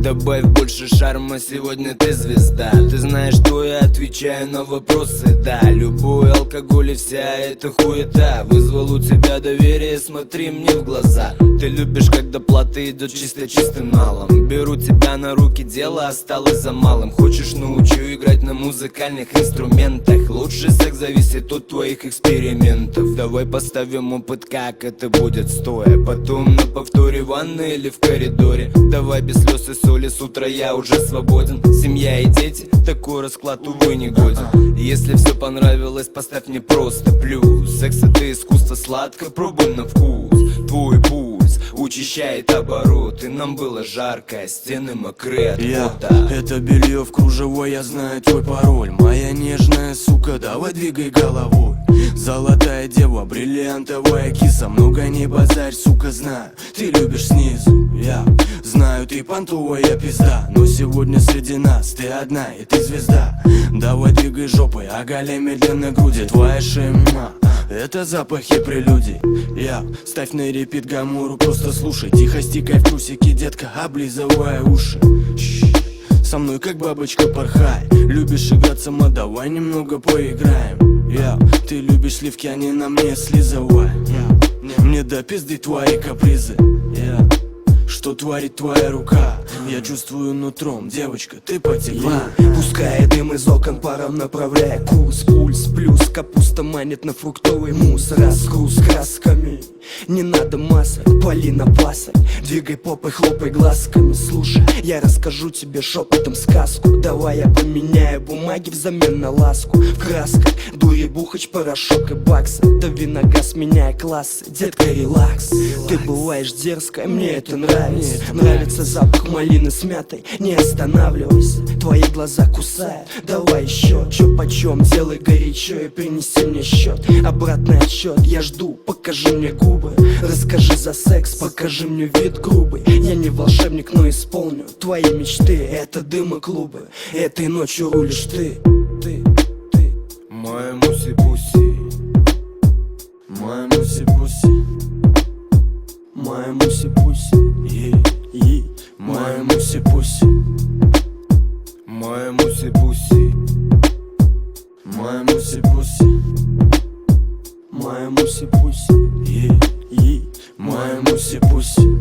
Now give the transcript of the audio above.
Добавь больше шарма, сегодня ты звезда. Ты знаешь, что я отвечаю на вопросы, да. Любой алкоголь и вся эта хуета вызвал у тебя доверие, смотри мне в глаза. Ты любишь, когда плата идет чисто чистым налом. Беру тебя на руки, дело осталось за малым. Хочешь, научу играть на музыкальных инструментах. Лучший секс зависит от твоих экспериментов. Давай поставим опыт, как это будет стоя. Потом на повторе в ванной или в коридоре. Давай без слез и соли, с утра я уже свободен. Семья и дети, такой расклад, увы, не годен. Если все понравилось, поставь мне просто плюс. Секс это искусство, сладко, пробуй на вкус. Твой пульс учащает обороты. Нам было жарко, а стены мокрые от пота. Это белье в кружево, я знаю твой пароль. Моя нежная сука, давай двигай головой. Золотая дева, бриллиантовая киса. Много не базарь, сука, знаю, ты любишь снизу. Я знаю, ты понтовая пизда. Но сегодня среди нас ты одна и ты звезда. Давай двигай жопой, оголяй медленно груди. Твоя шея, это запахи прелюдий. Я ставь на репит гамуру, просто слушай. Тихо стикай в трусики, детка, облизывай уши. Со мной как бабочка порхай. Любишь играть сама, давай немного поиграем. Ты любишь сливки, они на мне слизывай. Мне до пизды твои капризы. Что творит твоя рука? Я чувствую нутром, девочка, ты потекла. Пускай дым из окон паром направляя курс. Пульс плюс, капуста манит на фруктовый мусс. Разгруз красками, не надо масок, пали на пасок. Двигай попой, хлопай глазками. Слушай, я расскажу тебе шепотом сказку. Давай я поменяю бумаги взамен на ласку. В красках дури, бухач, порошок и баксы. Дави на газ, меняя классы, детка, релакс. Ты бываешь дерзкая, мне это нравится. Нравится запах малины с мятой, не останавливайся. Твои глаза кусают, давай еще. Чё почем, делай горячо и принеси мне счет. Обратный отсчет, я жду, покажи мне губы. Расскажи за секс, покажи мне вид грубый. Я не волшебник, но исполню твои мечты. Это дым и клубы, этой ночью рулишь ты. Моя муси-пуси, моя муси-пуси, моя муси-пуси, моя муси-пуси, моя муси-пуси, моя муси-пуси, моя муси-пуси, моя муси-пуси.